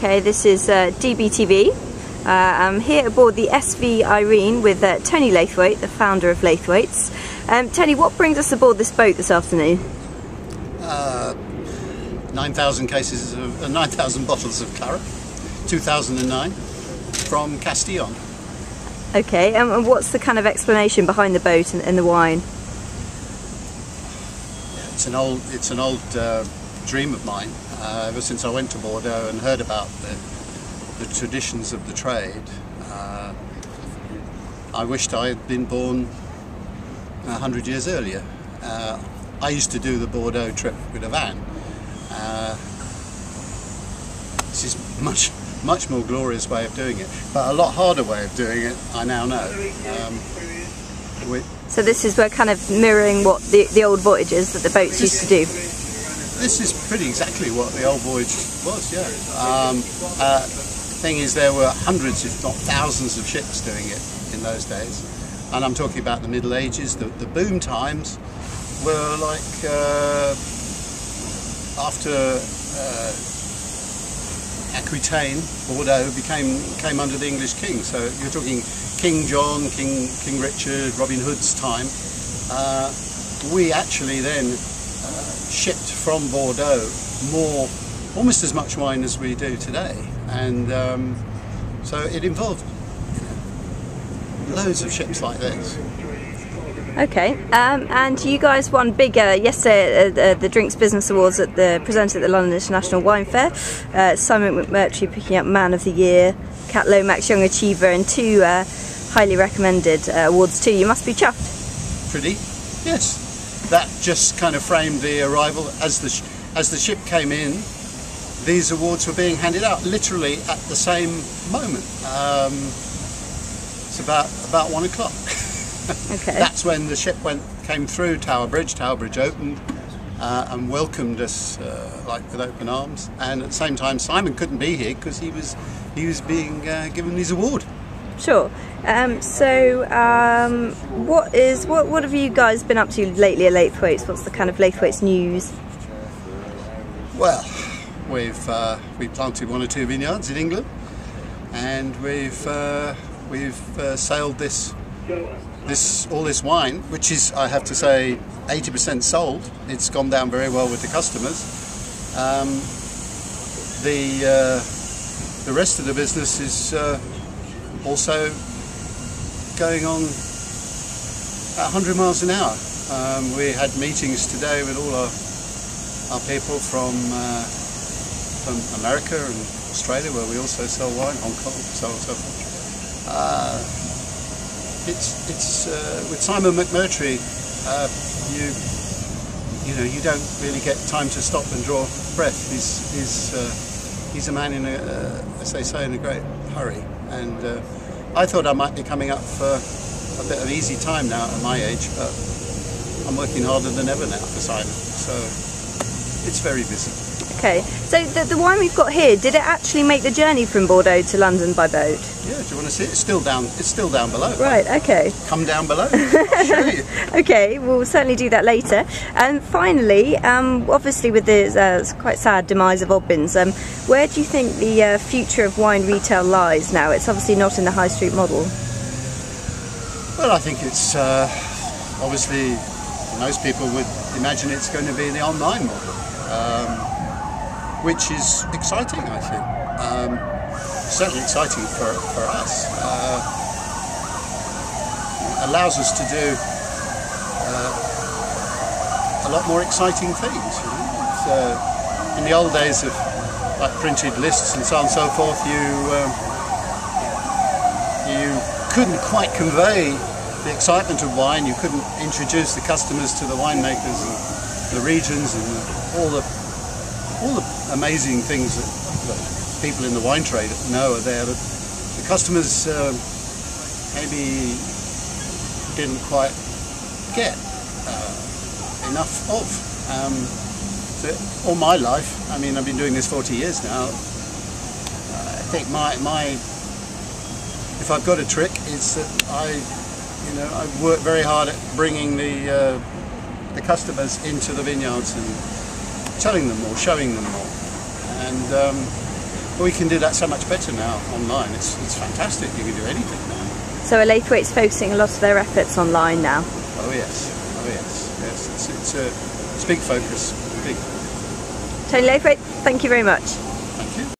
Okay, this is DBTV. I'm here aboard the SV Irene with Tony Laithwaite, the founder of Laithwaites. Tony, what brings us aboard this boat this afternoon? 9,000 cases of 9,000 bottles of claret, 2009, from Castillon. Okay, and what's the kind of explanation behind the boat and the wine? It's an old dream of mine. Ever since I went to Bordeaux and heard about the traditions of the trade, I wished I had been born 100 years earlier. I used to do the Bordeaux trip with a van. This is much more glorious way of doing it, but a lot harder way of doing it, I now know. So this is, we're kind of mirroring what the old voyages that the boats used to do. This is pretty exactly what the old voyage was, yeah. Thing is, there were hundreds, if not thousands, of ships doing it in those days. And I'm talking about the Middle Ages. The boom times were like after Aquitaine, Bordeaux came under the English king. So you're talking King John, King Richard, Robin Hood's time. We actually then shipped from Bordeaux almost as much wine as we do today, and so it involved loads of ships like this. Okay, and you guys won big yesterday at the Drinks Business Awards presented at the London International Wine Fair. Simon McMurtry picking up Man of the Year, Cat Lomax Young Achiever, and two highly recommended awards too. You must be chuffed. Pretty, yes. That just kind of framed the arrival. As the ship came in, these awards were being handed out literally at the same moment. It's about 1 o'clock. Okay. That's when the ship came through Tower Bridge. Tower Bridge opened and welcomed us like with open arms. And at the same time, Simon couldn't be here because he was being given his award. Sure. What have you guys been up to lately at Laithwaites? What's the kind of Laithwaites news? Well, we've planted 1 or 2 vineyards in England, and we've sailed all this wine, which is, I have to say, 80% sold. It's gone down very well with the customers. The rest of the business is also going on at 100 miles an hour. We had meetings today with all our people from America and Australia, where we also sell wine, Hong Kong, so on and so forth. It's with Simon McMurtry, you don't really get time to stop and draw breath. He's a man as they say, in a great hurry, and I thought I might be coming up for a bit of easy time now at my age, but I'm working harder than ever now for Simon, so it's very busy. Okay, so the wine we've got here, did it actually make the journey from Bordeaux to London by boat? Yeah, do you want to see it? It's still down below. Right, okay. Come down below, I'll show you. Okay, we'll certainly do that later. And finally, obviously with the quite sad demise of Obbins, where do you think the future of wine retail lies now? It's obviously not in the high street model. Well, I think it's obviously, most people would imagine it's going to be the online model. Which is exciting, I think. Certainly exciting for us. Allows us to do a lot more exciting things. In the old days of like printed lists and so on and so forth, you couldn't quite convey the excitement of wine. You couldn't introduce the customers to the winemakers and the regions and all the amazing things that people in the wine trade know are there, but the customers maybe didn't quite get enough of. So all my life, I mean, I've been doing this 40 years now. I think if I've got a trick, it's that I work very hard at bringing the customers into the vineyards and telling them more, showing them more, and But we can do that so much better now online. It's fantastic. You can do anything now. So are Laithwaites focusing a lot of their efforts online now? Oh yes, oh yes, yes. It's a big focus. Big. Tony Laithwaite, thank you very much.